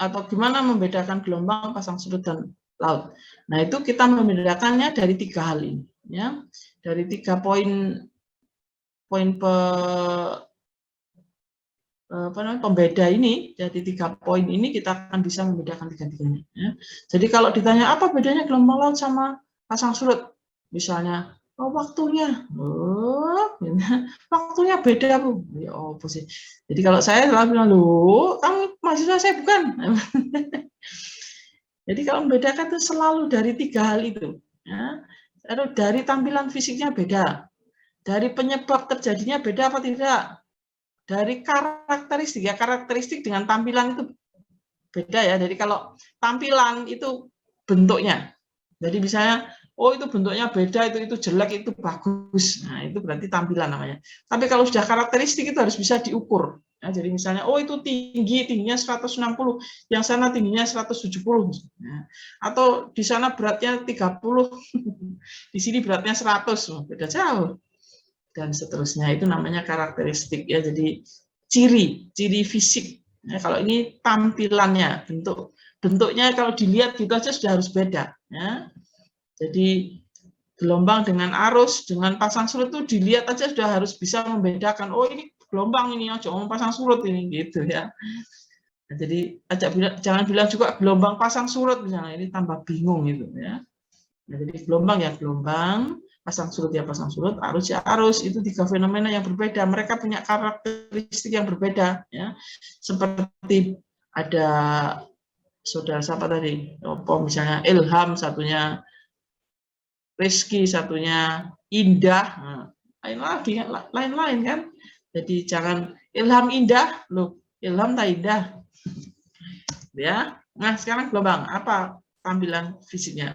atau gimana membedakan gelombang, pasang surut, dan laut. Nah, itu kita membedakannya dari 3 hal ini, ya. Dari 3 poin pembeda ini, dari 3 poin ini kita akan bisa membedakan tiga-tiganya. Ya. Jadi kalau ditanya apa bedanya gelombang laut sama pasang surut, misalnya, oh waktunya, waktunya beda Bu. Ya apa sih? Jadi kalau saya selalu bilang, loh, kamu mahasiswa saya bukan. Jadi kalau membedakan itu selalu dari 3 hal itu. Ya. Dari tampilan fisiknya beda, dari penyebab terjadinya beda apa tidak, dari karakteristik, ya karakteristik dengan tampilan itu beda ya. Jadi kalau tampilan itu bentuknya, jadi misalnya, oh itu bentuknya beda, itu jelek, itu bagus, nah itu berarti tampilan namanya. Tapi kalau sudah karakteristik itu harus bisa diukur. Ya, jadi misalnya, oh itu tingginya 160, yang sana tingginya 170, nah, atau di sana beratnya 30, di sini beratnya 100, beda jauh, dan seterusnya. Itu namanya karakteristik ya. Jadi ciri fisik. Ya, kalau ini tampilannya, bentuknya kalau dilihat gitu aja sudah harus beda. Ya. Jadi gelombang dengan arus, dengan pasang surut itu dilihat aja sudah harus bisa membedakan. Oh ini gelombang ini, jangan pasang surut ini gitu ya. Nah, jadi jangan bilang juga gelombang pasang surut misalnya, ini tambah bingung gitu ya. Nah, jadi gelombang ya gelombang, pasang surut ya pasang surut, arus ya arus, itu 3 fenomena yang berbeda. Mereka punya karakteristik yang berbeda ya. Seperti ada saudara siapa tadi? Misalnya Ilham, satunya Rizky, satunya Indah, nah, lain-lain kan. Jadi jangan Ilham indah, loh Ilham tak indah, ya. Nah sekarang gelombang, apa tampilan fisiknya?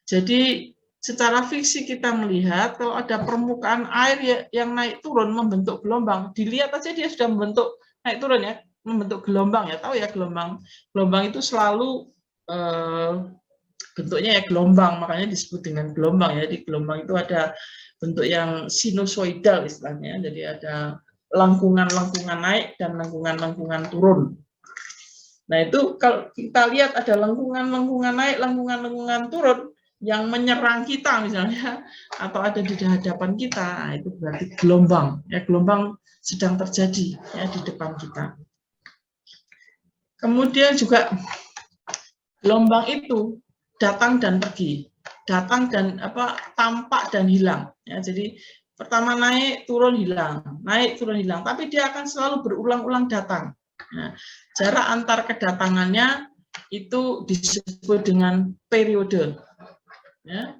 Jadi secara fisik kita melihat kalau ada permukaan air yang naik turun membentuk gelombang, dilihat aja dia sudah membentuk naik turun ya, membentuk gelombang ya. Tahu ya gelombang itu selalu bentuknya ya gelombang, makanya disebut dengan gelombang ya. Di gelombang itu ada bentuk yang sinusoidal istilahnya, jadi ada lengkungan-lengkungan naik dan lengkungan-lengkungan turun. Nah itu kalau kita lihat ada lengkungan-lengkungan naik, lengkungan-lengkungan turun yang menyerang kita misalnya, atau ada di hadapan kita, nah, itu berarti gelombang ya, gelombang sedang terjadi ya di depan kita. Kemudian juga gelombang itu datang dan pergi, datang dan tampak dan hilang ya. Jadi pertama naik turun hilang, naik turun hilang, tapi dia akan selalu berulang-ulang datang. Nah, jarak antar kedatangannya itu disebut dengan periode ya.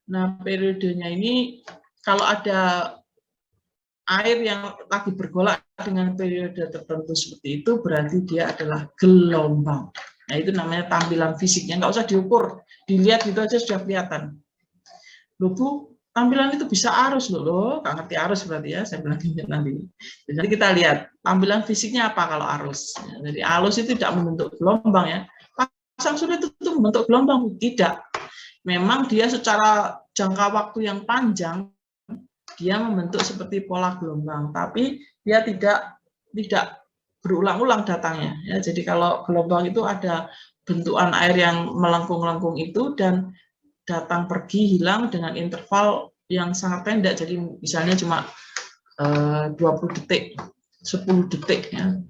Nah periodenya ini kalau ada air yang lagi bergolak dengan periode tertentu seperti itu, berarti dia adalah gelombang. Nah itu namanya tampilan fisiknya, nggak usah diukur, dilihat gitu aja sudah kelihatan. Loh Bu, tampilan itu bisa arus loh, nggak ngerti arus berarti ya, saya bilang nanti. Jadi kita lihat tampilan fisiknya apa kalau arus. Jadi arus itu tidak membentuk gelombang ya. Pasang surut itu membentuk gelombang, tidak. Memang dia secara jangka waktu yang panjang dia membentuk seperti pola gelombang, tapi dia tidak berulang-ulang datangnya ya. Jadi kalau gelombang itu ada bentukan air yang melengkung-lengkung itu dan datang pergi hilang dengan interval yang sangat pendek. Jadi misalnya cuma 20 detik, 10 detik ya.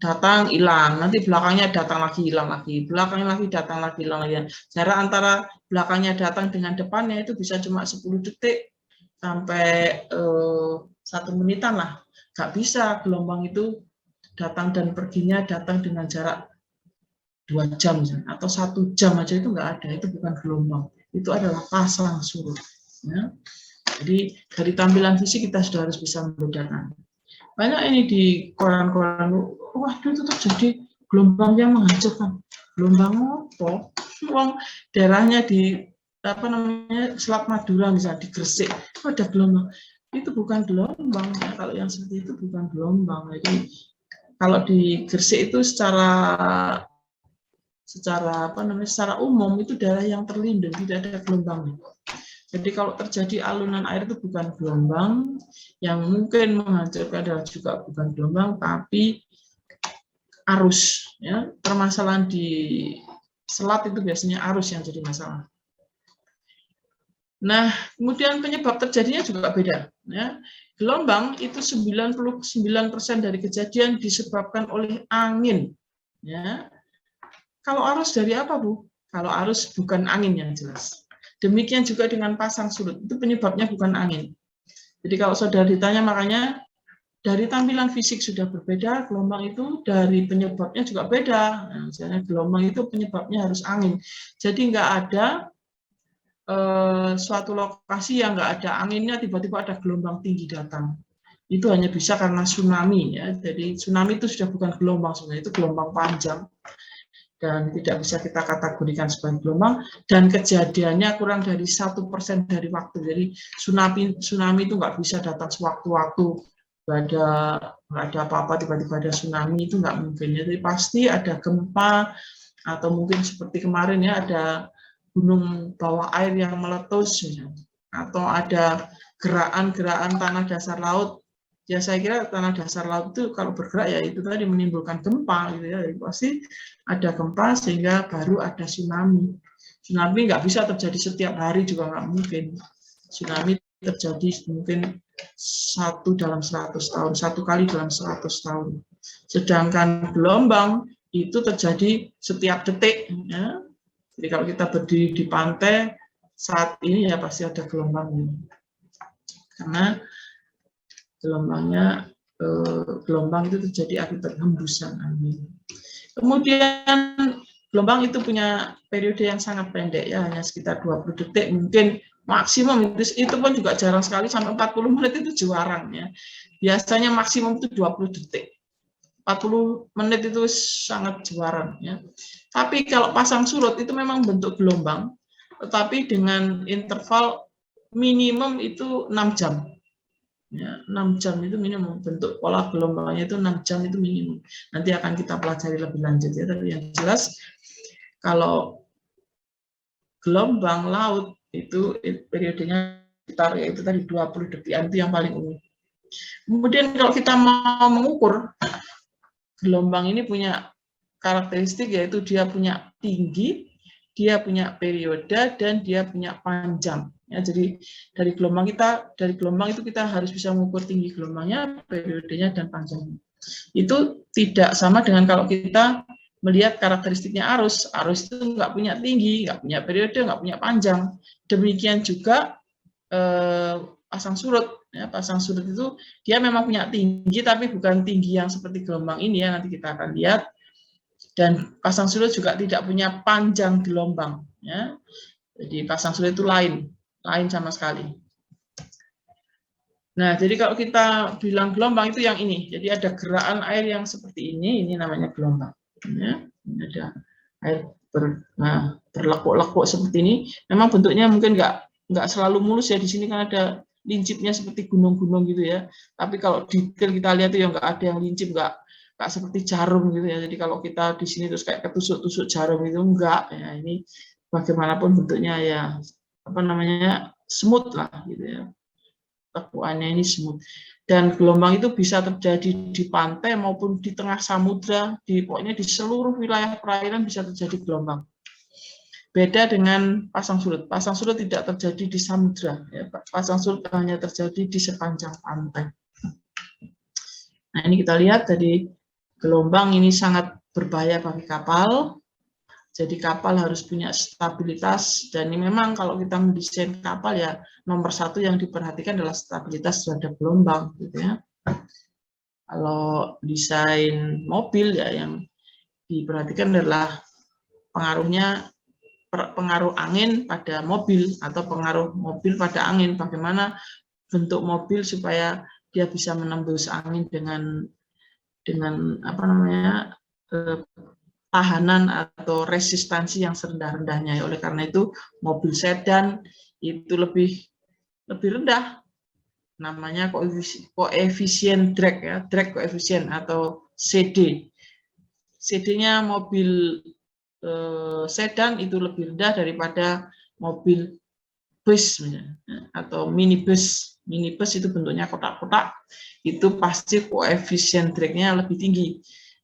Datang hilang, nanti belakangnya datang lagi hilang lagi, belakangnya lagi datang lagi hilang lagi. Jarak antara belakangnya datang dengan depannya itu bisa cuma 10 detik sampai 1 menitan lah. Nggak bisa gelombang itu datang dan perginya datang dengan jarak 2 jam atau 1 jam aja, itu nggak ada, itu bukan gelombang, itu adalah pasang surut ya. Jadi dari tampilan fisik kita sudah harus bisa membedakan. Banyak ini di koran-koran, wah itu terjadi gelombang yang menghancurkan. Gelombang apa? Uang daerahnya di Selat Madura misalnya, di Gresik, ada gelombang. Itu bukan gelombang ya. Kalau yang seperti itu bukan gelombang. Jadi kalau di Gresik itu secara umum itu daerah yang terlindung, tidak ada gelombang. Jadi kalau terjadi alunan air itu bukan gelombang, yang mungkin menghancurkan adalah juga bukan gelombang, tapi arus, ya. Permasalahan di selat itu biasanya arus yang jadi masalah. Nah, kemudian penyebab terjadinya juga beda, ya. Gelombang itu 99% dari kejadian disebabkan oleh angin, ya. Kalau arus dari apa, Bu? Kalau arus bukan angin yang jelas. Demikian juga dengan pasang surut, itu penyebabnya bukan angin. Jadi kalau saudara ditanya, makanya dari tampilan fisik sudah berbeda, gelombang itu dari penyebabnya juga beda. Nah, misalnya gelombang itu penyebabnya harus angin. Jadi nggak ada suatu lokasi yang nggak ada anginnya, tiba-tiba ada gelombang tinggi datang. Itu hanya bisa karena tsunami, ya. Jadi tsunami itu sudah bukan gelombang, sebenarnya itu gelombang panjang dan tidak bisa kita kategorikan sebagai gelombang, dan kejadiannya kurang dari 1% dari waktu. Jadi tsunami itu nggak bisa datang sewaktu-waktu, nggak ada apa-apa tiba-tiba ada tsunami, itu nggak mungkin. Jadi pasti ada gempa, atau mungkin seperti kemarin ya, ada gunung bawah air yang meletus, atau ada gerakan tanah dasar laut. Ya saya kira tanah dasar laut itu kalau bergerak ya itu tadi menimbulkan gempa gitu ya. Jadi pasti ada gempa sehingga baru ada tsunami. Tsunami nggak bisa terjadi setiap hari juga nggak mungkin. Tsunami terjadi mungkin 1 dalam 100 tahun, 1 kali dalam 100 tahun. Sedangkan gelombang itu terjadi setiap detik. Ya. Jadi kalau kita berdiri di pantai saat ini ya pasti ada gelombangnya. Karena gelombang itu terjadi akibat hembusan angin. Kemudian gelombang itu punya periode yang sangat pendek ya, hanya sekitar 20 detik, mungkin maksimum itu pun juga jarang sekali, sampai 40 menit itu jarang ya. Biasanya maksimum itu 20 detik. 40 menit itu sangat jarang ya. Tapi kalau pasang surut itu memang bentuk gelombang, tetapi dengan interval minimum itu 6 jam. Ya, 6 jam itu minimum, bentuk pola gelombangnya itu 6 jam itu minimum. Nanti akan kita pelajari lebih lanjut ya, tapi yang jelas kalau gelombang laut itu periodenya sekitar ya itu tadi 20 detik, itu yang paling umum. Kemudian kalau kita mau mengukur, gelombang ini punya karakteristik yaitu dia punya tinggi, dia punya periode, dan dia punya panjang. Ya, jadi dari gelombang itu kita harus bisa mengukur tinggi gelombangnya, periodenya, dan panjangnya. Itu tidak sama dengan kalau kita melihat karakteristiknya arus. Arus itu nggak punya tinggi, nggak punya periode, nggak punya panjang. Demikian juga pasang surut. Ya, pasang surut itu dia memang punya tinggi, tapi bukan tinggi yang seperti gelombang ini ya. Nanti kita akan lihat. Dan pasang surut juga tidak punya panjang gelombang. Ya. Jadi pasang surut itu lain sama sekali. Nah, jadi kalau kita bilang gelombang itu yang ini. Jadi ada gerakan air yang seperti ini namanya gelombang. Ya, ini ada air berlekuk-lekuk seperti ini. Memang bentuknya mungkin nggak selalu mulus ya. Di sini kan ada lincipnya seperti gunung-gunung gitu ya. Tapi kalau detail kita lihat itu ya nggak ada yang lincip, nggak seperti jarum gitu ya. Jadi kalau kita di sini terus kayak ketusuk-tusuk jarum itu enggak. Ya, ini bagaimanapun bentuknya ya smooth lah gitu ya. Lekuannya ini smooth. Dan gelombang itu bisa terjadi di pantai maupun di tengah samudra, pokoknya di seluruh wilayah perairan bisa terjadi gelombang. Beda dengan pasang surut. Pasang surut tidak terjadi di samudra. Ya. Pasang surut hanya terjadi di sepanjang pantai. Nah ini kita lihat tadi gelombang ini sangat berbahaya bagi kapal. Jadi kapal harus punya stabilitas, dan ini memang kalau kita mendesain kapal ya nomor 1 yang diperhatikan adalah stabilitas terhadap gelombang gitu ya. Kalau desain mobil ya yang diperhatikan adalah pengaruh angin pada mobil atau pengaruh mobil pada angin, bagaimana bentuk mobil supaya dia bisa menembus angin dengan tahanan atau resistansi yang serendah-rendahnya. Oleh karena itu mobil sedan itu lebih rendah, namanya koefisien drag ya, drag koefisien atau CD. CD-nya mobil sedan itu lebih rendah daripada mobil bus atau minibus. Minibus itu bentuknya kotak-kotak, itu pasti koefisien drag-nya lebih tinggi.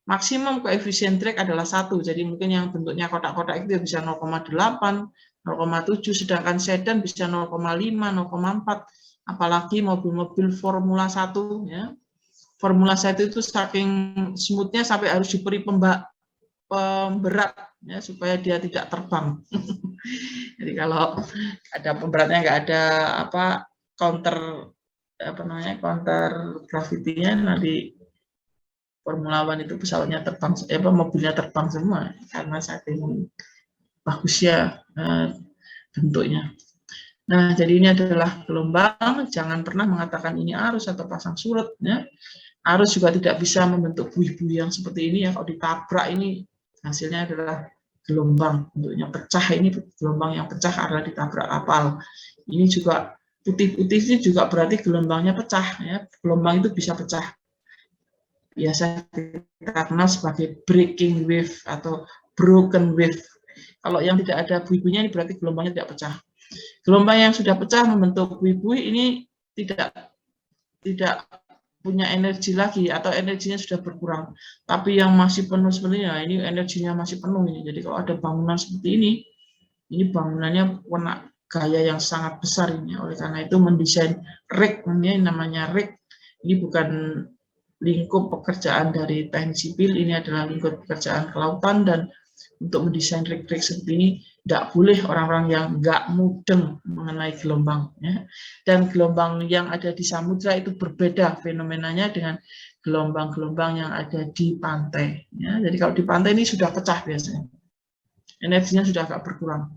maksimum koefisien drag adalah 1. Jadi mungkin yang bentuknya kotak-kotak itu bisa 0,8, 0,7, sedangkan sedan bisa 0,5, 0,4. Apalagi mobil-mobil Formula 1 ya. Formula 1 itu saking smoothnya sampai harus diberi pemberat ya supaya dia tidak terbang. Jadi kalau ada pemberatnya nggak ada counter gravity-nya, nanti Formula One itu pesawatnya terbang, mobilnya terbang semua karena saking bagusnya bentuknya. Nah, jadi ini adalah gelombang. Jangan pernah mengatakan ini arus atau pasang surut. Ya. Arus juga tidak bisa membentuk buih-buih yang seperti ini ya. Kalau ditabrak ini hasilnya adalah gelombang, bentuknya pecah. Ini gelombang yang pecah karena ditabrak kapal. Ini juga putih-putih ini juga berarti gelombangnya pecah. Ya. Gelombang itu bisa pecah. Biasa kita kenal sebagai breaking wave atau broken wave. Kalau yang tidak ada buih-buihnya ini berarti gelombangnya tidak pecah. Gelombang yang sudah pecah membentuk buih-buih ini tidak punya energi lagi atau energinya sudah berkurang. Tapi yang masih penuh sebenarnya ini energinya masih penuh ini. Jadi kalau ada bangunan seperti ini bangunannya warna gaya yang sangat besar ini. Oleh karena itu mendesain rig, ini namanya rig. Ini bukan lingkup pekerjaan dari teknik sipil, ini adalah lingkup pekerjaan kelautan, dan untuk mendesain rig-rig seperti ini tidak boleh orang-orang yang nggak mudeng mengenai gelombang. Ya. Dan gelombang yang ada di samudra itu berbeda fenomenanya dengan gelombang-gelombang yang ada di pantai. Ya. Jadi kalau di pantai ini sudah pecah biasanya, energinya sudah agak berkurang,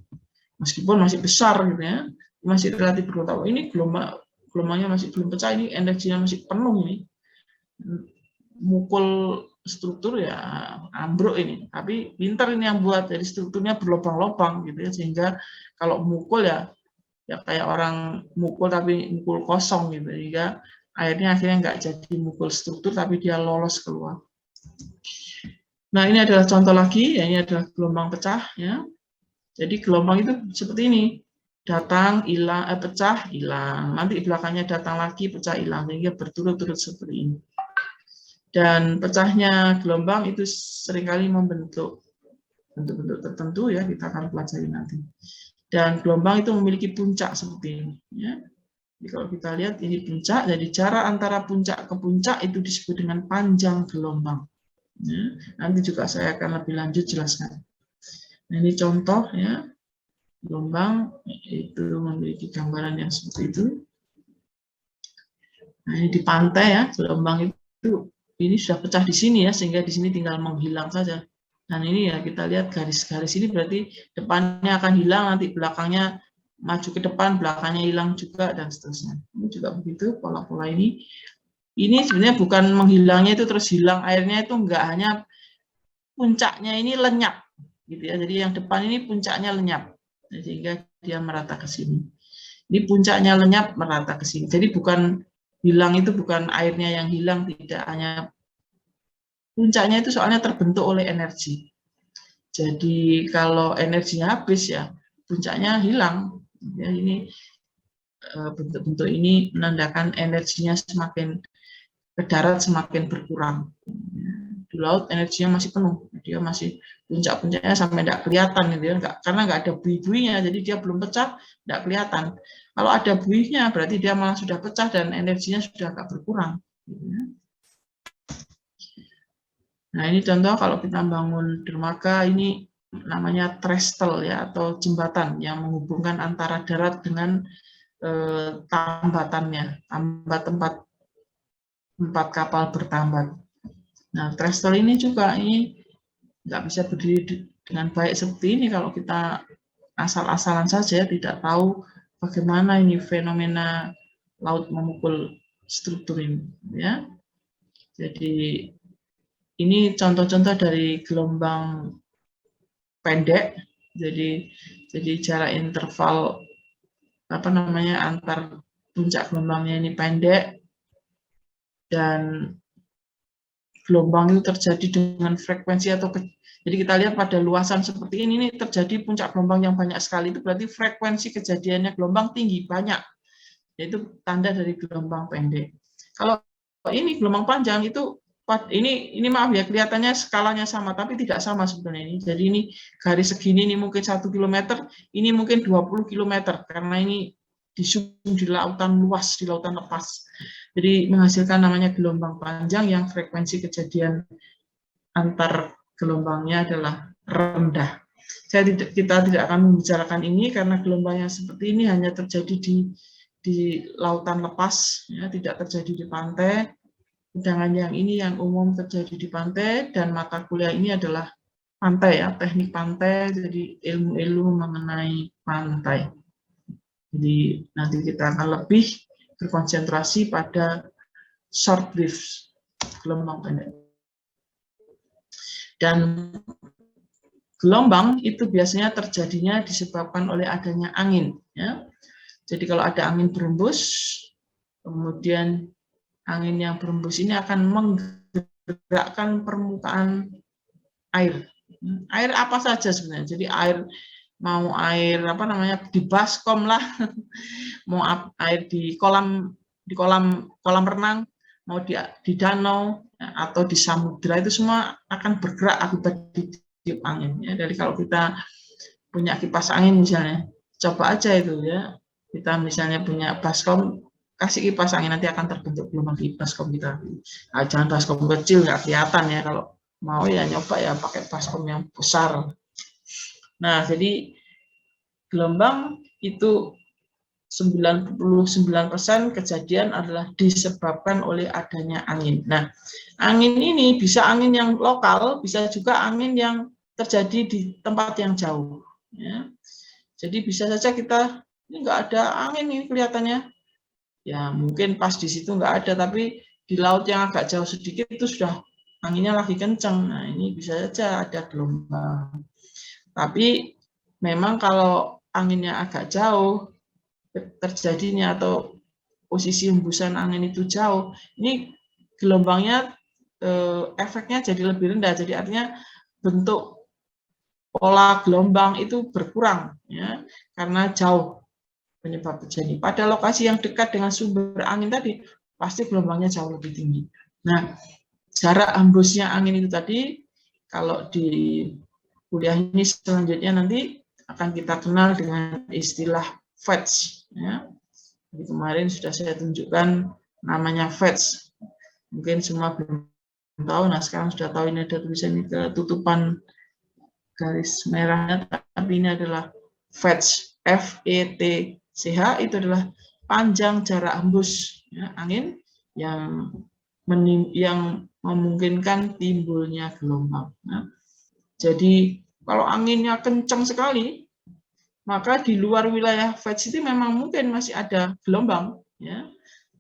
meskipun masih besar gitu ya, masih relatif berkurang. Ini gelombangnya masih belum pecah, ini energinya masih penuh nih. Mukul struktur ya ambruk ini, tapi pintar ini yang buat, jadi strukturnya berlubang-lubang gitu ya, sehingga kalau mukul ya kayak orang mukul tapi mukul kosong gitu, sehingga akhirnya nggak jadi mukul struktur tapi dia lolos keluar. Nah, ini adalah contoh lagi ya, ini adalah gelombang pecah ya. Jadi gelombang itu seperti ini, datang hilang, pecah hilang, nanti belakangnya datang lagi pecah hilang, sehingga berturut-turut seperti ini. Dan pecahnya gelombang itu seringkali membentuk bentuk-bentuk tertentu ya, kita akan pelajari nanti. Dan gelombang itu memiliki puncak seperti ini. Ya. Jadi kalau kita lihat ini puncak, jadi jarak antara puncak ke puncak itu disebut dengan panjang gelombang. Ya. Nanti juga saya akan lebih lanjut jelaskan. Nah, ini contoh ya, gelombang itu memiliki gambaran yang seperti itu. Nah, ini di pantai ya, gelombang itu ini sudah pecah di sini ya, sehingga di sini tinggal menghilang saja. Dan ini ya kita lihat garis-garis ini berarti depannya akan hilang, nanti belakangnya maju ke depan, belakangnya hilang juga, dan seterusnya. Ini juga begitu pola-pola ini. Ini sebenarnya bukan menghilangnya itu terus hilang airnya, itu enggak, hanya puncaknya ini lenyap gitu ya. Jadi yang depan ini puncaknya lenyap, sehingga dia merata ke sini. Ini puncaknya lenyap merata ke sini. Jadi bukan hilang, itu bukan airnya yang hilang, tidak, hanya puncaknya itu soalnya terbentuk oleh energi. Jadi kalau energinya habis ya puncaknya hilang. Ya, ini bentuk-bentuk ini menandakan energinya semakin ke darat semakin berkurang. Di laut energinya masih penuh, dia masih puncak-puncaknya sampai tidak kelihatan gitu ya, karena nggak ada buih-buihnya, jadi dia belum pecah, tidak kelihatan. Kalau ada buihnya berarti dia malah sudah pecah dan energinya sudah agak berkurang. Nah, ini contoh kalau kita bangun dermaga, ini namanya trestle ya, atau jembatan yang menghubungkan antara darat dengan tambatannya, tambat tempat kapal bertambat. Nah, trestle ini juga nggak bisa berdiri dengan baik seperti ini kalau kita asal-asalan saja, tidak tahu bagaimana ini fenomena laut memukul struktur ini. Ya, jadi ini contoh-contoh dari gelombang pendek. Jadi jarak interval antar puncak gelombangnya ini pendek, dan gelombang itu terjadi dengan frekuensi atau jadi kita lihat pada luasan seperti ini terjadi puncak gelombang yang banyak sekali, itu berarti frekuensi kejadiannya gelombang tinggi, banyak, yaitu tanda dari gelombang pendek. Kalau ini gelombang panjang itu ini maaf ya, kelihatannya skalanya sama, tapi tidak sama sebenarnya ini. Jadi ini garis segini ini mungkin 1 km, ini mungkin 20 km, karena ini di lautan luas, di lautan lepas. Jadi menghasilkan namanya gelombang panjang yang frekuensi kejadian antar gelombangnya adalah rendah. Kita tidak akan membicarakan ini karena gelombang yang seperti ini hanya terjadi di lautan lepas, ya, tidak terjadi di pantai. Sedangkan yang ini yang umum terjadi di pantai, dan mata kuliah ini adalah pantai, ya, teknik pantai, jadi ilmu-ilmu mengenai pantai. Jadi nanti kita akan lebih berkonsentrasi pada short waves, gelombang pendek. Dan gelombang itu biasanya terjadinya disebabkan oleh adanya angin, ya. Jadi kalau ada angin berembus, kemudian angin yang berembus ini akan menggerakkan permukaan air. Air apa saja sebenarnya. Jadi mau air apa namanya di baskom lah, mau air di kolam renang, mau di danau atau di samudra, itu semua akan bergerak akibat ditiup angin. Ya, jadi kalau kita punya kipas angin misalnya, coba aja itu ya. Kita misalnya punya baskom, kasih kipas angin, nanti akan terbentuk gelombang di baskom kita. Nah, jangan baskom kecil, nggak kelihatan ya. Kalau mau ya nyoba ya pakai baskom yang besar. Nah, jadi gelombang itu 99% kejadian adalah disebabkan oleh adanya angin. Nah, angin ini bisa angin yang lokal, bisa juga angin yang terjadi di tempat yang jauh. Ya. Jadi bisa saja kita ini nggak ada angin ini kelihatannya. Ya mungkin pas di situ nggak ada, tapi di laut yang agak jauh sedikit itu sudah anginnya lagi kencang. Nah ini bisa saja ada gelombang. Tapi memang kalau anginnya agak jauh terjadinya atau posisi hembusan angin itu jauh, ini gelombangnya efeknya jadi lebih rendah. Jadi artinya bentuk pola gelombang itu berkurang, ya, karena jauh penyebab terjadi. Pada lokasi yang dekat dengan sumber angin tadi, pasti gelombangnya jauh lebih tinggi. Nah, jarak hembusnya angin itu tadi, kalau di kuliah ini selanjutnya nanti akan kita kenal dengan istilah Fetch. Ya. Jadi kemarin sudah saya tunjukkan namanya Fetch. Mungkin semua belum tahu, nah sekarang sudah tahu ini ada tulisan ini ketutupan garis merahnya, tapi ini adalah Fetch, F-E-T-C-H, itu adalah panjang jarak hembus, ya, angin yang memungkinkan timbulnya gelombang. Nah, jadi kalau anginnya kencang sekali, maka di luar wilayah Fetch itu memang mungkin masih ada gelombang, ya,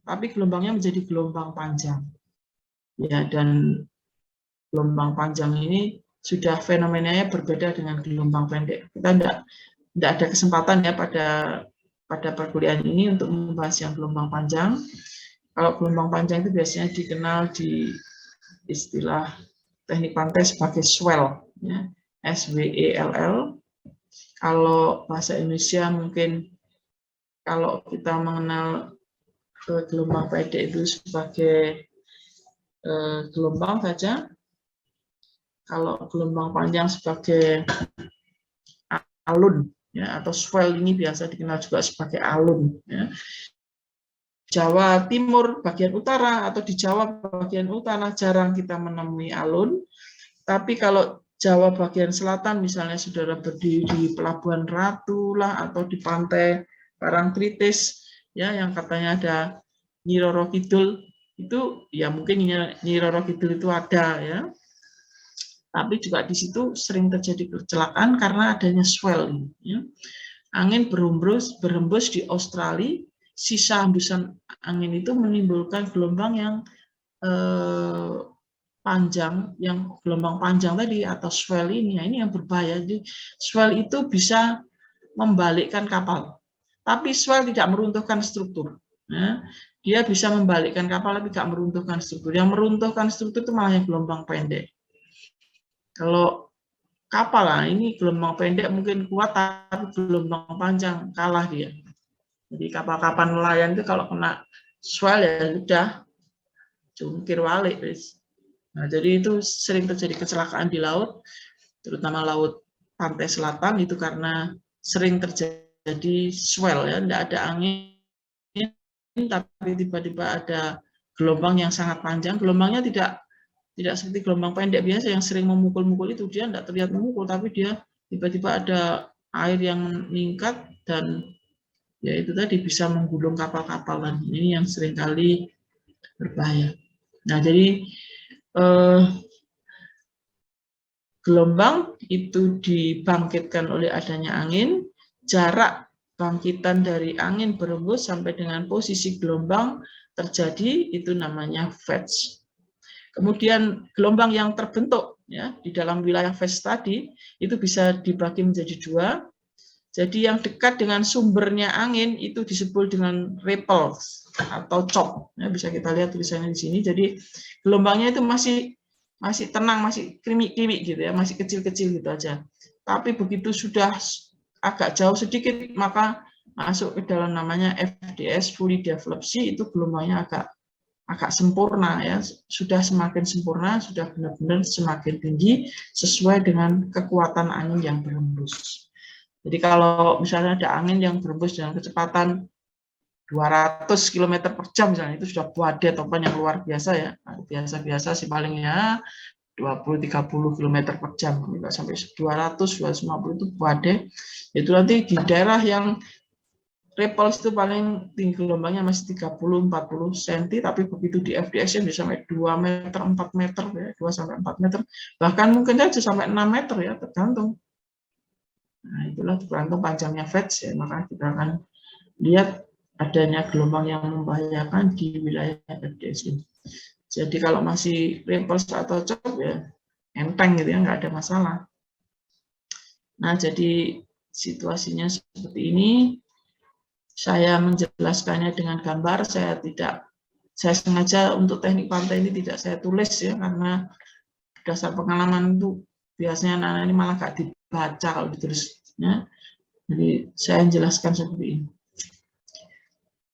tapi gelombangnya menjadi gelombang panjang. Ya, dan gelombang panjang ini sudah fenomenanya berbeda dengan gelombang pendek. Kita tidak ada kesempatan ya pada perkuliahan ini untuk membahas yang gelombang panjang. Kalau gelombang panjang itu biasanya dikenal di istilah teknik pantai sebagai swell, ya, S-W-E-L-L. Kalau bahasa Indonesia mungkin kalau kita mengenal gelombang pendek itu sebagai gelombang saja. Kalau gelombang panjang sebagai alun, ya, atau swell ini biasa dikenal juga sebagai alun. Ya. Jawa Timur bagian utara atau di Jawa bagian utara jarang kita menemui alun, tapi kalau Jawa bagian selatan misalnya saudara berdiri di Pelabuhan Ratu lah atau di pantai Parangtritis, ya, yang katanya ada Nyi Roro Kidul, itu ya mungkin Nyi Roro Kidul itu ada, ya. Tapi juga di situ sering terjadi kecelakaan karena adanya swell. Ya. Angin berhembus di Australia, sisa hembusan angin itu menimbulkan gelombang yang panjang, yang gelombang panjang tadi atau swell ini. Ini yang berbahaya. Jadi swell itu bisa membalikkan kapal, tapi swell tidak meruntuhkan struktur. Ya. Dia bisa membalikkan kapal tapi tidak meruntuhkan struktur. Yang meruntuhkan struktur itu malah yang gelombang pendek. Kalau kapal lah, ini gelombang pendek mungkin kuat, tapi gelombang panjang kalah dia. Jadi kapal-kapal nelayan itu kalau kena swell ya sudah jungkir balik. Nah, jadi itu sering terjadi kecelakaan di laut, terutama laut pantai selatan itu karena sering terjadi swell ya, tidak ada angin, tapi tiba-tiba ada gelombang yang sangat panjang. Gelombangnya tidak seperti gelombang pendek biasa yang sering memukul-mukul itu, dia tidak terlihat memukul, tapi dia tiba-tiba ada air yang meningkat dan ya itu tadi bisa menggulung kapal-kapal, dan ini yang seringkali berbahaya. Nah, jadi gelombang itu dibangkitkan oleh adanya angin, jarak bangkitan dari angin berembus sampai dengan posisi gelombang terjadi itu namanya fetch. Kemudian gelombang yang terbentuk ya di dalam wilayah fetch tadi itu bisa dibagi menjadi dua. Jadi yang dekat dengan sumbernya angin itu disebut dengan ripples atau chop. Ya, bisa kita lihat tulisannya di sini. Jadi gelombangnya itu masih tenang, masih krimi-krimi gitu ya, masih kecil-kecil gitu aja. Tapi begitu sudah agak jauh sedikit maka masuk ke dalam namanya FDS, fully developed sea, itu gelombangnya agak sempurna ya, sudah semakin sempurna, sudah benar-benar semakin tinggi sesuai dengan kekuatan angin yang berembus. Jadi kalau misalnya ada angin yang berembus dengan kecepatan 200 km per jam misalnya, itu sudah badai topan yang luar biasa ya. Biasa-biasa sih palingnya 20-30 km per jam, tidak sampai 200-250 itu badai. Itu nanti di daerah yang ripples itu paling tinggi gelombangnya masih 30-40 cm, tapi begitu di FDS bisa sampai 2 meter, 4 meter ya, 2-4 meter, bahkan mungkin saja sampai 6 meter ya, tergantung. Nah, itulah tergantung panjangnya fetch ya, maka kita akan lihat adanya gelombang yang membahayakan di wilayah FDS ini. Jadi kalau masih ripples atau chop ya enteng gitu ya, nggak ada masalah. Nah, jadi situasinya seperti ini. Saya menjelaskannya dengan gambar, saya sengaja untuk teknik pantai ini tidak saya tulis ya, karena berdasar pengalaman itu biasanya anak-anak ini malah nggak dibaca kalau ditulisnya. Jadi saya jelaskan seperti ini.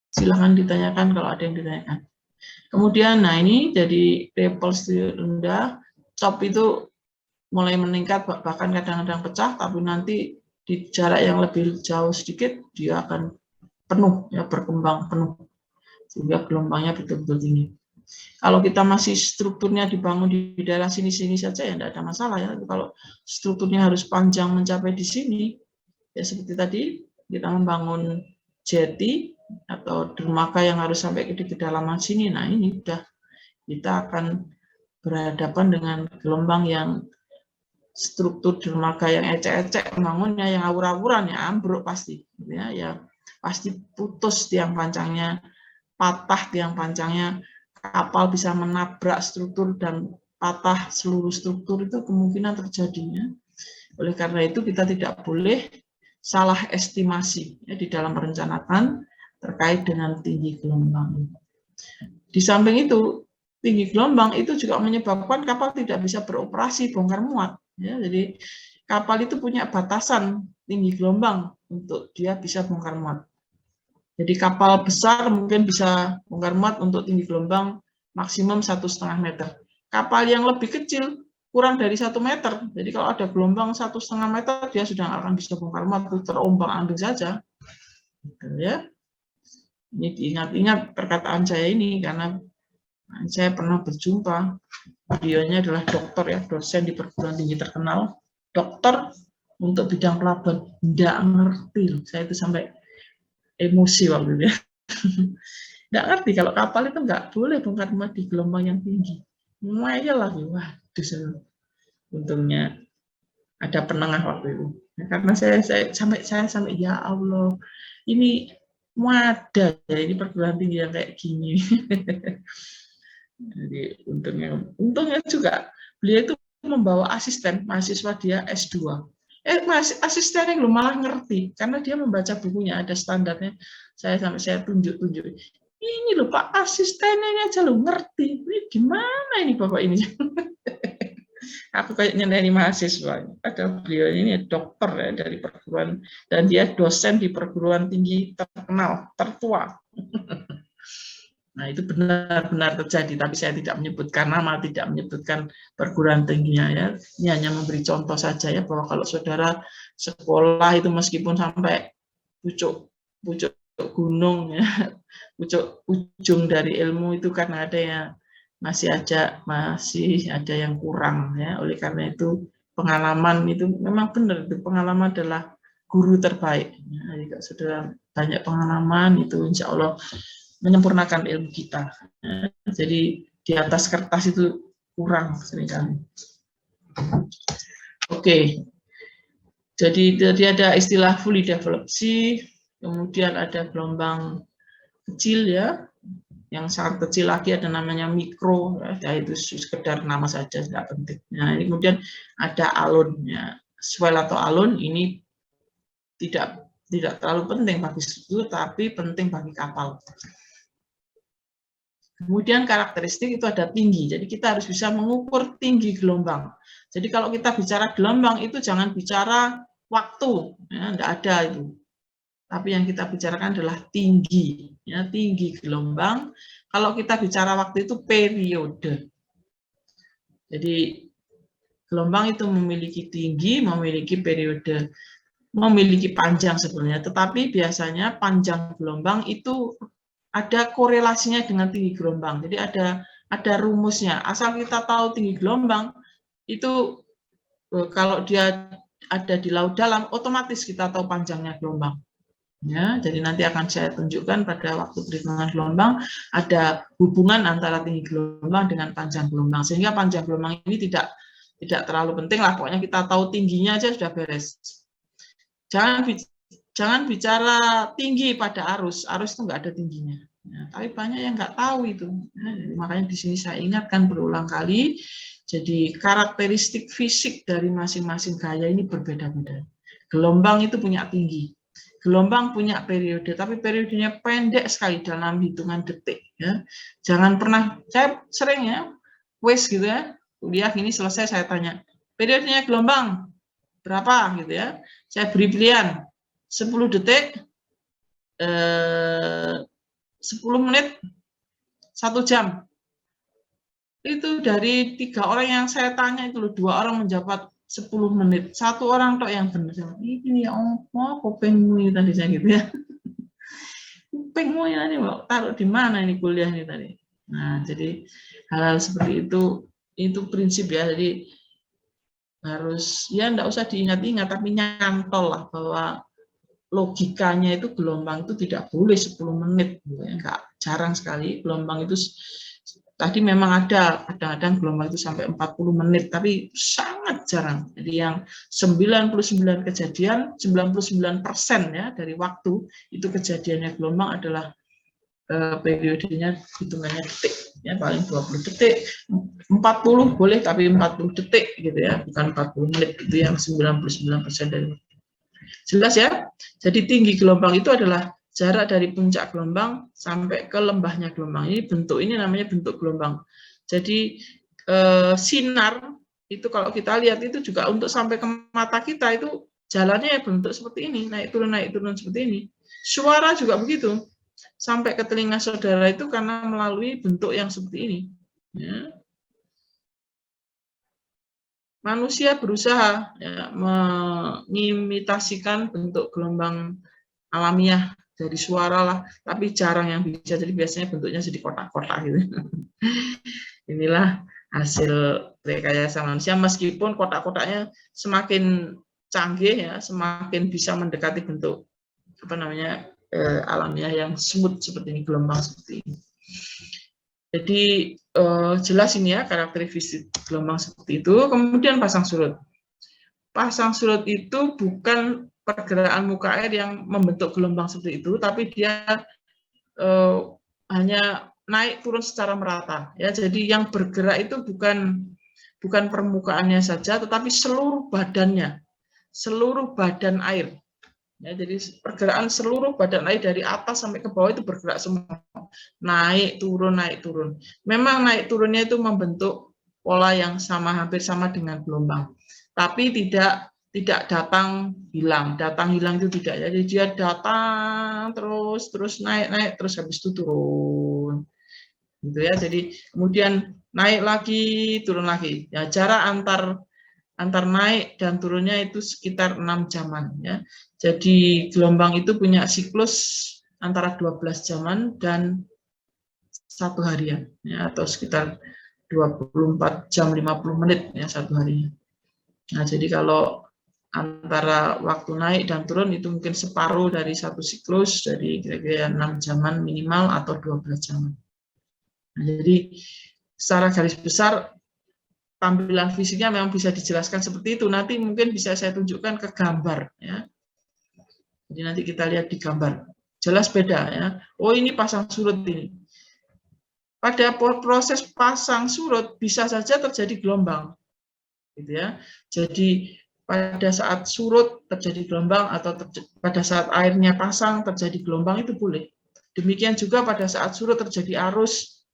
Silahkan ditanyakan kalau ada yang ditanyakan. Kemudian, nah ini jadi ripples rendah, chop itu mulai meningkat, bahkan kadang-kadang pecah, tapi nanti di jarak yang lebih jauh sedikit dia akan penuh ya, berkembang penuh sehingga gelombangnya betul-betul tinggi. Kalau kita masih strukturnya dibangun di daerah sini-sini saja ya tidak ada masalah ya. Kalau strukturnya harus panjang mencapai di sini ya seperti tadi kita membangun jetty atau dermaga yang harus sampai ke kedalaman sini. Nah, ini udah kita akan berhadapan dengan gelombang yang struktur dermaga yang ecek-ecek membangunnya, yang awur-awuran ya ambruk pasti ya pasti putus tiang pancangnya, patah tiang pancangnya, kapal bisa menabrak struktur dan patah seluruh struktur, itu kemungkinan terjadinya. Oleh karena itu kita tidak boleh salah estimasi ya, di dalam merencanakan terkait dengan tinggi gelombang. Di samping itu, tinggi gelombang itu juga menyebabkan kapal tidak bisa beroperasi bongkar muat. Ya, jadi kapal itu punya batasan tinggi gelombang untuk dia bisa bongkar muat. Jadi kapal besar mungkin bisa bongkar muat untuk tinggi gelombang maksimum 1,5 meter. Kapal yang lebih kecil kurang dari 1 meter. Jadi kalau ada gelombang 1,5 meter dia sudah nggak akan bisa bongkar muat, terombang-ambing saja. Ya. Ini diingat-ingat perkataan saya ini karena saya pernah berjumpa. Beliaunya adalah dokter ya, dosen di perguruan tinggi terkenal, dokter untuk bidang pelabuhan. Nggak ngerti loh, saya itu sampai emosi waktu itu ya. Nggak ngerti kalau kapal itu nggak boleh bongkar muat di gelombang yang tinggi. Mulai lagi, waduh, untungnya ada penengah waktu itu. Ya, karena saya sampai ya Allah, ini wadah ya, ini perguruan tinggi yang kayak gini. Jadi untungnya juga beliau itu membawa asisten mahasiswa dia S2. Asistennya belum malah ngerti karena dia membaca bukunya ada standarnya. Saya tunjuk. Ini loh Pak, asistennya ini aja lo ngerti. Ini gimana ini Bapak ini? Aku kayak nyeneni mahasiswa. Padahal beliau ini dokter ya, dari perguruan, dan dia dosen di perguruan tinggi terkenal, tertua. Nah, itu benar-benar terjadi, tapi saya tidak menyebutkan nama, tidak menyebutkan perguruan tingginya ya. Ini hanya memberi contoh saja ya, bahwa kalau saudara sekolah itu meskipun sampai pucuk gunung ya, pucuk ujung dari ilmu itu kan ada yang masih ada yang kurang ya. Oleh karena itu pengalaman itu memang benar, itu pengalaman adalah guru terbaik. Ya, jika saudara banyak pengalaman itu insya Allah menyempurnakan ilmu kita. Jadi di atas kertas itu kurang seringkali. Oke, jadi ada istilah fully developed sea, kemudian ada gelombang kecil ya, yang sangat kecil lagi ada namanya mikro, ya, itu sekedar nama saja, tidak penting. Nah, ini kemudian ada alun, ya. Swell atau alun ini tidak terlalu penting bagi itu, tapi penting bagi kapal. Kemudian karakteristik itu ada tinggi, jadi kita harus bisa mengukur tinggi gelombang. Jadi kalau kita bicara gelombang itu jangan bicara waktu, ya, tidak ada itu. Tapi yang kita bicarakan adalah tinggi, ya, tinggi gelombang. Kalau kita bicara waktu itu periode. Jadi gelombang itu memiliki tinggi, memiliki periode, memiliki panjang sebenarnya. Tetapi biasanya panjang gelombang itu ada korelasinya dengan tinggi gelombang. Jadi ada rumusnya. Asal kita tahu tinggi gelombang, itu kalau dia ada di laut dalam, otomatis kita tahu panjangnya gelombang. Ya, jadi nanti akan saya tunjukkan pada waktu perhitungan gelombang, ada hubungan antara tinggi gelombang dengan panjang gelombang. Sehingga panjang gelombang ini tidak terlalu penting lah, pokoknya kita tahu tingginya aja sudah beres. Jangan bicara tinggi pada arus itu nggak ada tingginya. Ya, tapi banyak yang nggak tahu itu. Ya, makanya di sini saya ingatkan berulang kali. Jadi karakteristik fisik dari masing-masing gaya ini berbeda-beda. Gelombang itu punya tinggi, gelombang punya periode, tapi periodenya pendek sekali dalam hitungan detik. Ya, jangan pernah, saya sering ya, wes gitu ya, kuliah ini selesai saya tanya, periodenya gelombang berapa gitu ya, saya beri pilihan. 10 detik, 10 menit, 1 jam. Itu dari 3 orang yang saya tanya itu, 2 orang menjawab 10 menit. 1 orang tok yang benar. Ini ya Allah, kopengmu ini tadi saya gitu ya. Kopengmu ini mau taruh di mana ini kuliah ini tadi. Nah, jadi hal-hal seperti itu prinsip ya. Jadi harus ya enggak usah diingat-ingat, tapi nyantol lah bahwa logikanya itu gelombang itu tidak boleh 10 menit, enggak, jarang sekali gelombang itu. Tadi memang ada kadang-kadang gelombang itu sampai 40 menit, tapi sangat jarang. Jadi yang 99 kejadian, 99% ya dari waktu itu kejadiannya gelombang adalah periodenya hitungannya detik, ya paling 20 detik, 40 boleh tapi 40 detik gitu ya, bukan 40 menit, itu yang 99% dari. Jelas ya? Jadi tinggi gelombang itu adalah jarak dari puncak gelombang sampai ke lembahnya gelombang. Ini bentuk, ini namanya bentuk gelombang. Jadi sinar itu kalau kita lihat itu juga untuk sampai ke mata kita itu jalannya ya bentuk seperti ini, naik turun seperti ini. Suara juga begitu. Sampai ke telinga saudara itu karena melalui bentuk yang seperti ini. Ya. Manusia berusaha ya, mengimitasikan bentuk gelombang alamiah dari suara lah, tapi jarang yang bisa. Jadi biasanya bentuknya jadi kotak-kotak gitu. Inilah hasil rekayasa manusia, meskipun kotak-kotaknya semakin canggih ya, semakin bisa mendekati bentuk alamiah yang smooth seperti ini, gelombang seperti ini. Jadi jelas ini ya karakteristik gelombang seperti itu. Kemudian pasang surut. Pasang surut itu bukan pergerakan muka air yang membentuk gelombang seperti itu, tapi dia hanya naik turun secara merata. Ya, jadi yang bergerak itu bukan permukaannya saja, tetapi seluruh badannya, seluruh badan air. Ya, jadi pergerakan seluruh badan air dari atas sampai ke bawah itu bergerak semua, naik turun. Memang naik turunnya itu membentuk pola yang sama, hampir sama dengan gelombang, tapi tidak datang hilang itu tidak. Jadi dia datang terus naik terus habis itu turun. gitu ya. Jadi kemudian naik lagi, turun lagi. Ya, jarak antar naik dan turunnya itu sekitar 6 jaman ya. Jadi gelombang itu punya siklus antara 12 jaman dan 1 harian ya, atau sekitar 24 jam 50 menit ya 1 harinya. Nah, jadi kalau antara waktu naik dan turun itu mungkin separuh dari 1 siklus, dari kira-kira 6 jaman minimal atau 12 jaman. Nah, jadi secara garis besar tampilan fisiknya memang bisa dijelaskan seperti itu. Nanti mungkin bisa saya tunjukkan ke gambar ya. Jadi nanti kita lihat di gambar. Jelas beda ya. Oh, ini pasang surut ini. Pada proses pasang surut bisa saja terjadi gelombang. Gitu ya. Jadi pada saat surut terjadi gelombang atau pada saat airnya pasang terjadi gelombang itu boleh. Demikian juga pada saat surut terjadi arus,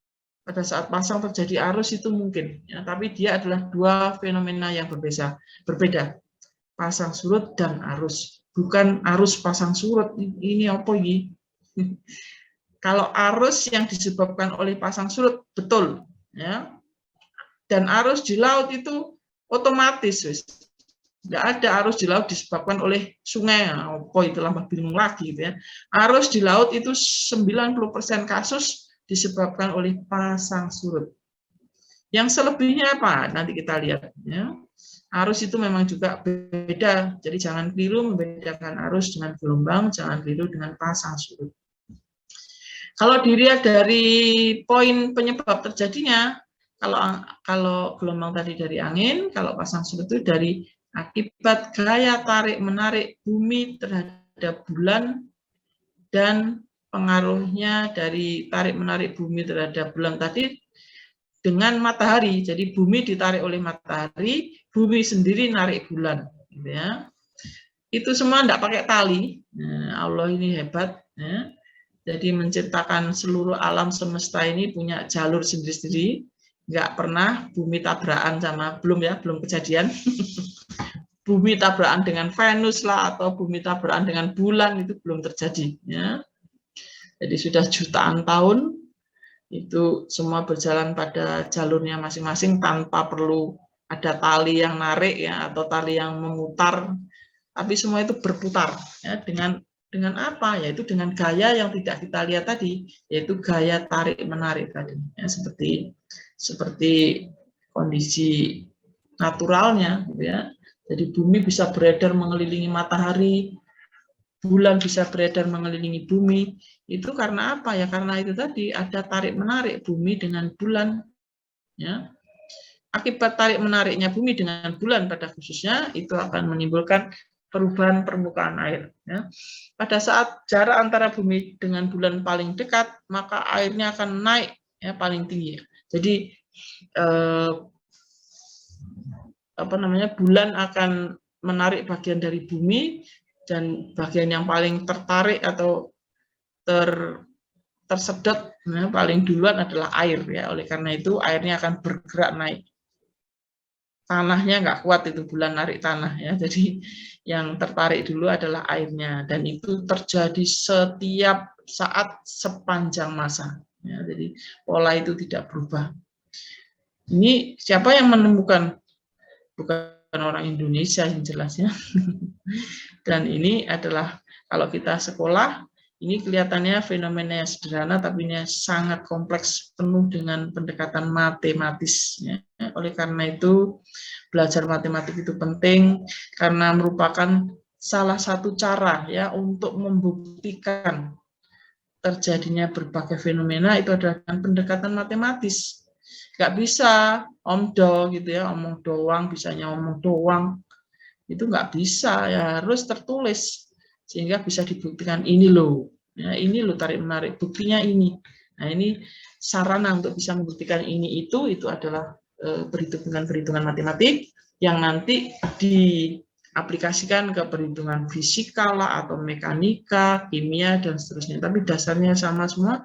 pada saat pasang terjadi arus itu mungkin. Ya, tapi dia adalah dua fenomena yang berbeda. Pasang surut dan arus. Bukan arus pasang surut. Ini apa ini? Kalau arus yang disebabkan oleh pasang surut betul, ya. Dan arus di laut itu otomatis, nggak ada arus di laut disebabkan oleh sungai, apa itu lambat bingung lagi, gitu ya. Arus di laut itu 90% kasus disebabkan oleh pasang surut. Yang selebihnya apa? Nanti kita lihat. Ya. Arus itu memang juga beda, jadi jangan keliru membedakan arus dengan gelombang, jangan keliru dengan pasang surut. Kalau dilihat dari poin penyebab terjadinya, kalau gelombang tadi dari angin, kalau pasang surut itu dari akibat gaya tarik-menarik bumi terhadap bulan dan pengaruhnya dari tarik-menarik bumi terhadap bulan tadi dengan matahari. Jadi bumi ditarik oleh matahari, bumi sendiri narik bulan. Gitu ya. Itu semua tidak pakai tali. Nah, Allah ini hebat. Ya. Jadi menciptakan seluruh alam semesta ini punya jalur sendiri-sendiri, nggak pernah bumi tabrakan sama, belum kejadian, bumi tabrakan dengan Venus lah, atau bumi tabrakan dengan bulan, itu belum terjadi. Ya. Jadi sudah jutaan tahun, itu semua berjalan pada jalurnya masing-masing tanpa perlu ada tali yang narik ya, atau tali yang memutar, tapi semua itu berputar ya, dengan apa? Yaitu dengan gaya yang tidak kita lihat tadi, yaitu gaya tarik-menarik tadi. Ya, seperti kondisi naturalnya, gitu ya. Jadi bumi bisa beredar mengelilingi matahari, bulan bisa beredar mengelilingi bumi. Itu karena apa? Ya karena itu tadi ada tarik-menarik bumi dengan bulan. Ya. Akibat tarik-menariknya bumi dengan bulan pada khususnya, itu akan menimbulkan perubahan permukaan air. Ya. Pada saat jarak antara bumi dengan bulan paling dekat, maka airnya akan naik ya, paling tinggi. Jadi bulan akan menarik bagian dari bumi, dan bagian yang paling tertarik atau tersedot ya, paling duluan adalah air ya. Oleh karena itu airnya akan bergerak naik. Tanahnya nggak kuat itu bulan narik tanah ya, jadi yang tertarik dulu adalah airnya, dan itu terjadi setiap saat sepanjang masa ya, jadi pola itu tidak berubah. Ini siapa yang menemukan? Bukan orang Indonesia yang jelas ya. Dan ini adalah kalau kita sekolah, ini kelihatannya fenomena yang sederhana, tapi ini sangat kompleks, penuh dengan pendekatan matematis. Ya. Oleh karena itu, belajar matematik itu penting, karena merupakan salah satu cara ya untuk membuktikan terjadinya berbagai fenomena itu adalah dengan pendekatan matematis. Nggak bisa omdo gitu ya, omong doang, bisanya omong doang. Itu nggak bisa, ya harus tertulis. Sehingga bisa dibuktikan ini loh, ya, ini loh tarik-menarik, buktinya ini. Nah ini sarana untuk bisa membuktikan ini itu adalah perhitungan matematik yang nanti diaplikasikan ke perhitungan fisika lah, atau mekanika, kimia, dan seterusnya. Tapi dasarnya sama semua,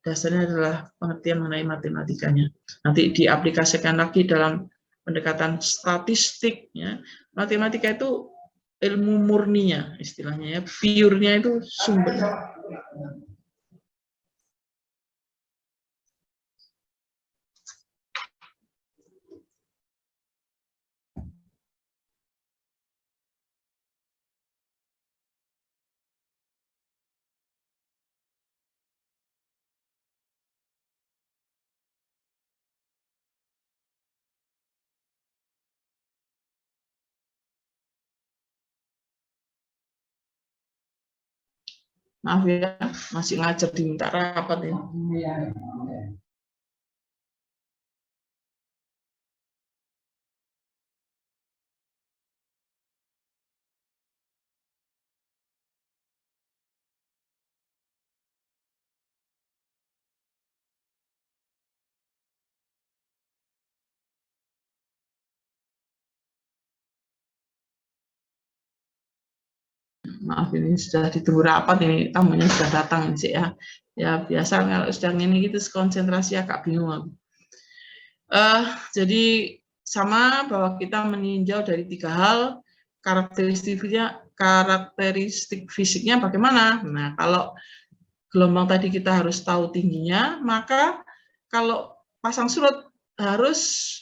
dasarnya adalah pengertian mengenai matematikanya. Nanti diaplikasikan lagi dalam pendekatan statistik. Ya. Matematika itu ilmu murninya, istilahnya ya, pure-nya itu sumber. Maaf ya, masih ngajar diminta rapat ya. Maaf ini sudah ditunggu rapat, ini tamunya sudah datang sih ya. Ya biasa kalau sedang ini gitu konsentrasi agak bingung aku. Jadi sama bahwa kita meninjau dari 3 hal, karakteristik fisiknya bagaimana. Nah, kalau gelombang tadi kita harus tahu tingginya, maka kalau pasang surut harus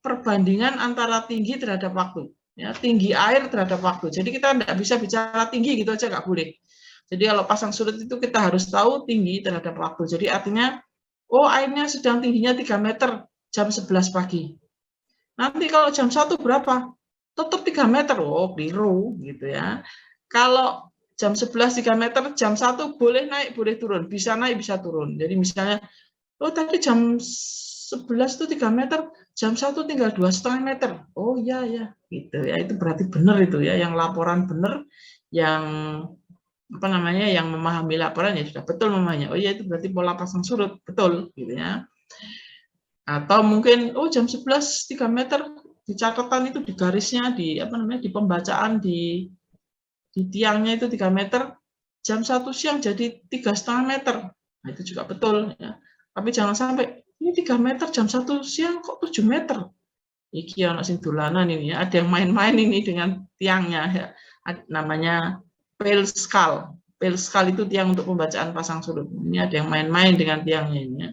perbandingan antara tinggi terhadap waktu. Ya, tinggi air terhadap waktu. Jadi kita tidak bisa bicara tinggi gitu aja, nggak boleh. Jadi kalau pasang surut itu kita harus tahu tinggi terhadap waktu. Jadi artinya, oh airnya sedang tingginya 3 meter jam 11 pagi. Nanti kalau jam 1 berapa? Tetap 3 meter. Oh, biru gitu ya. Kalau jam 11 3 meter, jam 1 boleh naik, boleh turun. Bisa naik, bisa turun. Jadi misalnya, oh tadi jam 11 itu 3 meter, jam 1 tinggal 2,5 meter. Oh iya ya, gitu ya. Itu berarti benar itu ya, yang laporan benar, yang apa namanya, yang memahami laporan ya sudah betul memahaminya. Oh iya itu berarti pola pasang surut, betul gitu ya. Atau mungkin oh jam 11 3 meter di catatan itu di garisnya di apa namanya di pembacaan di tiangnya itu 3 meter, jam 1 siang jadi 3,5 meter. Nah, itu juga betul ya. Tapi jangan sampai ini 3 meter jam 1 siang kok 7 meter. Iki ana sing dolanan ini ya, ada yang main-main ini dengan tiangnya ya. Namanya Peilskal. Peilskal itu tiang untuk pembacaan pasang surut. Ini ada yang main-main dengan tiangnya ini ya.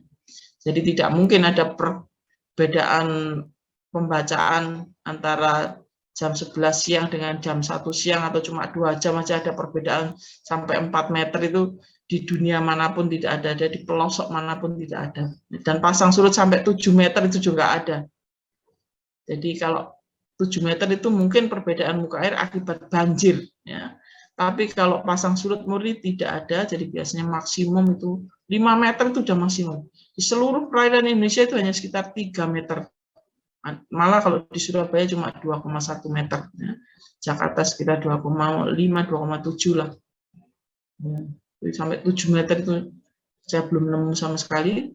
Jadi tidak mungkin ada perbedaan pembacaan antara jam 11 siang dengan jam 1 siang atau cuma 2 jam aja ada perbedaan sampai 4 meter itu di dunia manapun tidak ada di pelosok manapun tidak ada. Dan pasang surut sampai 7 meter itu juga ada. Jadi kalau 7 meter itu mungkin perbedaan muka air akibat banjir ya. Tapi kalau pasang surut murni tidak ada, jadi biasanya maksimum itu 5 meter itu sudah maksimum. Di seluruh perairan Indonesia itu hanya sekitar 3 meter. Malah kalau di Surabaya cuma 2,1 meter. Ya. Jakarta sekitar 2,5, 2,7 lah. Ya. Sampai 7 meter itu saya belum nemu sama sekali.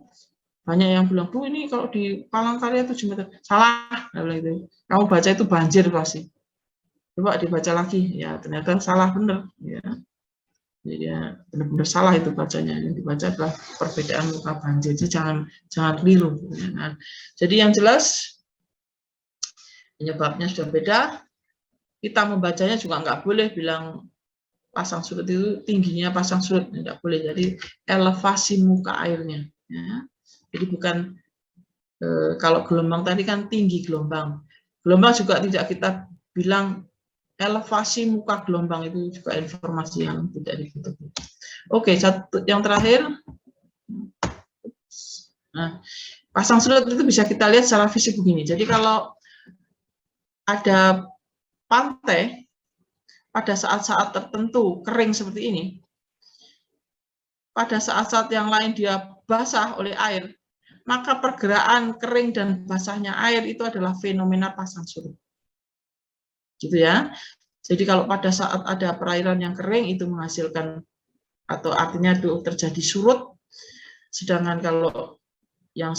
Banyak yang bilang, Bu ini kalau di Palangkaraya 7 meter. Salah. Kamu baca itu banjir pasti. Coba dibaca lagi. Ya ternyata salah benar. Ya. Jadi ya benar-benar salah itu bacanya. Yang dibaca adalah perbedaan muka banjir. Jadi jangan keliru. Nah, jadi yang jelas penyebabnya sudah beda. Kita membacanya juga nggak boleh bilang pasang surut itu tingginya pasang surut, nggak boleh. Jadi elevasi muka airnya. Ya. Jadi bukan kalau gelombang tadi kan tinggi gelombang. Gelombang juga tidak kita bilang elevasi muka gelombang, itu juga informasi yang tidak ditutupi. Oke, yang terakhir. Nah, pasang surut itu bisa kita lihat secara fisik begini. Jadi kalau ada pantai pada saat-saat tertentu kering seperti ini, pada saat-saat yang lain dia basah oleh air, maka pergerakan kering dan basahnya air itu adalah fenomena pasang surut. Gitu ya. Jadi kalau pada saat ada perairan yang kering itu menghasilkan atau artinya itu terjadi surut, sedangkan kalau yang